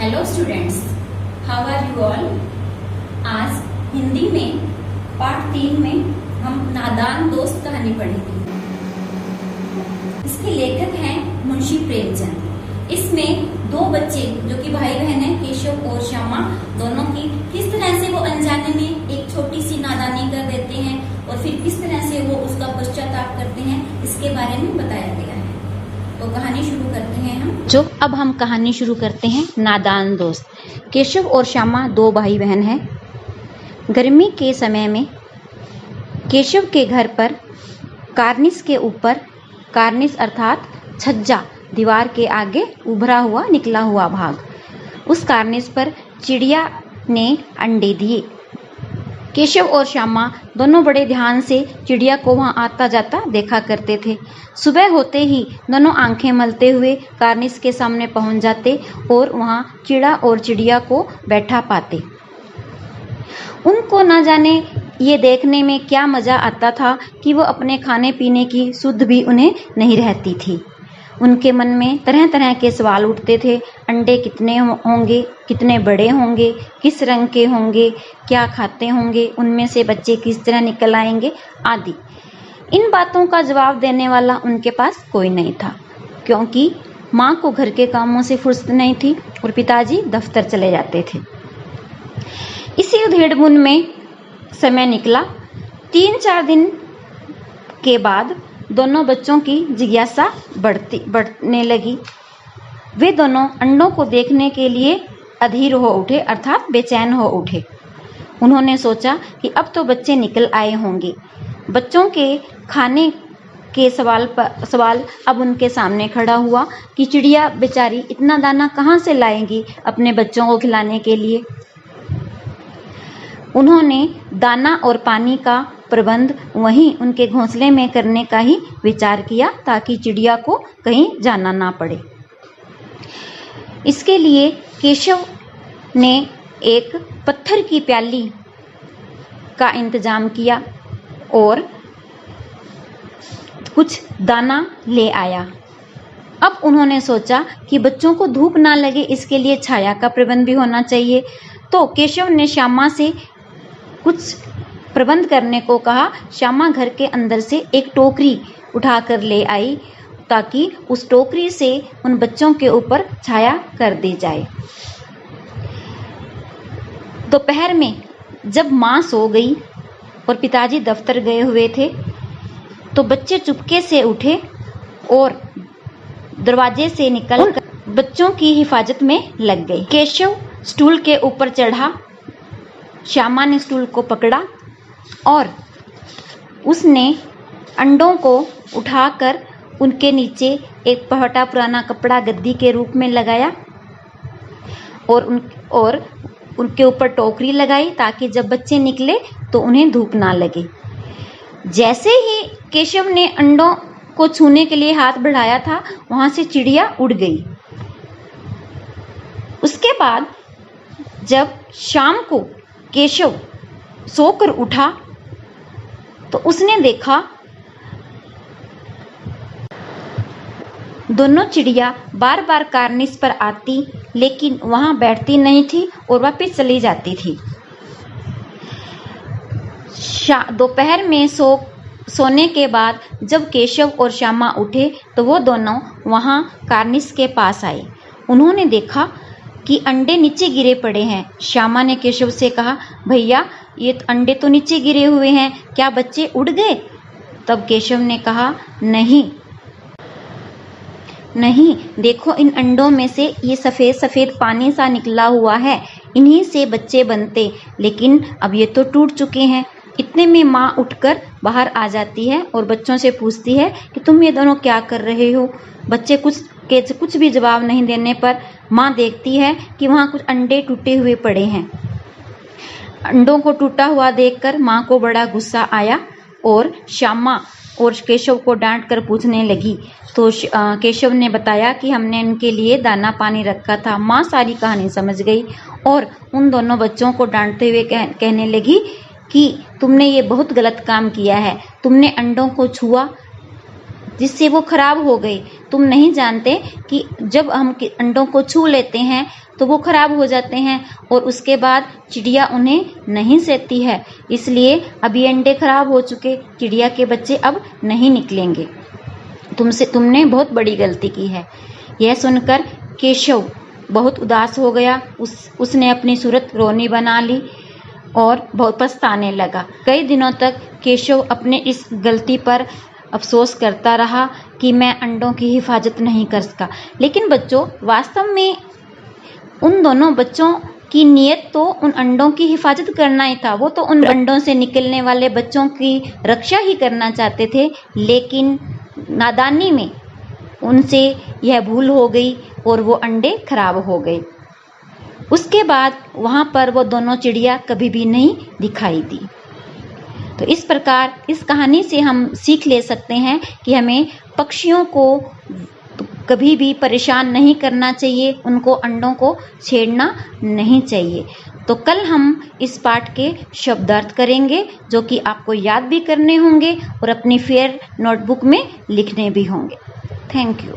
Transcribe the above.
Hello students, how are you all. आज हिंदी में पाठ 3 में हम नादान दोस्त कहानी पढ़ेंगे। इसके लेखक हैं मुंशी प्रेमचंद। इसमें दो बच्चे जो कि भाई बहन हैं, केशव और श्यामा, दोनों की किस तरह से वो अनजाने में एक छोटी सी नादानी कर देते हैं और फिर किस तरह से वो उसका पश्चाताप करते हैं, इसके बारे में बताया गया है। तो कहानी शुरू करते हैं हम। अब हम कहानी शुरू करते हैं। नादान दोस्त। केशव और श्यामा दो भाई बहन हैं। गर्मी के समय में केशव के घर पर कार्निस के ऊपर, कार्निस अर्थात छज्जा, दीवार के आगे उभरा हुआ निकला हुआ भाग, उस कार्निस पर चिड़िया ने अंडे दिए। केशव और श्यामा दोनों बड़े ध्यान से चिड़िया को वहां आता जाता देखा करते थे। सुबह होते ही दोनों आंखें मलते हुए कार्निस के सामने पहुंच जाते और वहां चिड़ा और चिड़िया को बैठा पाते। उनको न जाने ये देखने में क्या मजा आता था कि वो अपने खाने पीने की सुध भी उन्हें नहीं रहती थी। उनके मन में तरह तरह के सवाल उठते थे। अंडे कितने होंगे, कितने बड़े होंगे, किस रंग के होंगे, क्या खाते होंगे, उनमें से बच्चे किस तरह निकल आएंगे आदि। इन बातों का जवाब देने वाला उनके पास कोई नहीं था, क्योंकि माँ को घर के कामों से फुर्सत नहीं थी और पिताजी दफ्तर चले जाते थे। इसी उधेड़-बुन में समय निकला। 3-4 दिन के बाद दोनों बच्चों की जिज्ञासा बढ़ने लगी। वे दोनों अंडों को देखने के लिए अधीर हो उठे, अर्थात बेचैन हो उठे। उन्होंने सोचा कि अब तो बच्चे निकल आए होंगे। बच्चों के खाने के सवाल अब उनके सामने खड़ा हुआ कि चिड़िया बेचारी इतना दाना कहाँ से लाएंगी अपने बच्चों को खिलाने के लिए। उन्होंने दाना और पानी का प्रबंध वहीं उनके घोंसले में करने का ही विचार किया, ताकि चिड़िया को कहीं जाना ना पड़े। इसके लिए केशव ने एक पत्थर की प्याली का इंतजाम किया और कुछ दाना ले आया। अब उन्होंने सोचा कि बच्चों को धूप ना लगे, इसके लिए छाया का प्रबंध भी होना चाहिए। तो केशव ने श्यामा से कुछ प्रबंध करने को कहा। श्यामा घर के अंदर से एक टोकरी उठाकर ले आई, ताकि उस टोकरी से उन बच्चों के ऊपर छाया कर दी जाए। दोपहर में जब माँ सो गई और पिताजी दफ्तर गए हुए थे, तो बच्चे चुपके से उठे और दरवाजे से निकलकर बच्चों की हिफाजत में लग गए। केशव स्टूल के ऊपर चढ़ा, श्यामा ने स्टूल को पकड़ा और उसने अंडों को उठाकर उनके नीचे एक पहटा पुराना कपड़ा गद्दी के रूप में लगाया और उनके ऊपर टोकरी लगाई, ताकि जब बच्चे निकले तो उन्हें धूप ना लगे। जैसे ही केशव ने अंडों को छूने के लिए हाथ बढ़ाया था, वहां से चिड़िया उड़ गई। उसके बाद जब शाम को केशव सोकर उठा तो उसने देखा दोनों चिड़िया बार बार कार्निस पर आती, लेकिन वहां बैठती नहीं थी और वापस चली जाती थी। दोपहर में सोने के बाद जब केशव और श्यामा उठे तो वो दोनों वहां कार्निस के पास आए। उन्होंने देखा कि अंडे नीचे गिरे पड़े हैं। श्यामा ने केशव से कहा, भैया ये अंडे तो नीचे गिरे हुए हैं, क्या बच्चे उड़ गए? तब केशव ने कहा, नहीं, देखो इन अंडों में से ये सफेद सफेद पानी सा निकला हुआ है, इन्हीं से बच्चे बनते, लेकिन अब ये तो टूट चुके हैं। इतने में माँ उठकर बाहर आ जाती है और बच्चों से पूछती है कि तुम ये दोनों क्या कर रहे हो। बच्चे कुछ भी जवाब नहीं देने पर माँ देखती है कि वहाँ कुछ अंडे टूटे हुए पड़े हैं। अंडों को टूटा हुआ देखकर माँ को बड़ा गुस्सा आया और श्यामा और केशव को डांट कर पूछने लगी। तो केशव ने बताया कि हमने उनके लिए दाना पानी रखा था। माँ सारी कहानी समझ गई और उन दोनों बच्चों को डांटते हुए कहने लगी कि तुमने ये बहुत गलत काम किया है। तुमने अंडों को छुआ जिससे वो खराब हो गए। तुम नहीं जानते कि जब हम अंडों को छू लेते हैं तो वो खराब हो जाते हैं और उसके बाद चिड़िया उन्हें नहीं सहती है, इसलिए अब ये अंडे खराब हो चुके, चिड़िया के बच्चे अब नहीं निकलेंगे। तुमने बहुत बड़ी गलती की है। यह सुनकर केशव बहुत उदास हो गया। उसने अपनी सूरत रोनी बना ली और बहुत पछताने लगा। कई दिनों तक केशव अपने इस गलती पर अफसोस करता रहा कि मैं अंडों की हिफाजत नहीं कर सका। लेकिन बच्चों, वास्तव में उन दोनों बच्चों की नीयत तो उन अंडों की हिफाजत करना ही था। वो तो उन अंडों से निकलने वाले बच्चों की रक्षा ही करना चाहते थे, लेकिन नादानी में उनसे यह भूल हो गई और वो अंडे खराब हो गए। उसके बाद वहाँ पर वो दोनों चिड़िया कभी भी नहीं दिखाई दी। तो इस प्रकार इस कहानी से हम सीख ले सकते हैं कि हमें पक्षियों को कभी भी परेशान नहीं करना चाहिए, उनको अंडों को छेड़ना नहीं चाहिए। तो कल हम इस पाठ के शब्दार्थ करेंगे, जो कि आपको याद भी करने होंगे और अपनी फेयर नोटबुक में लिखने भी होंगे। Thank you.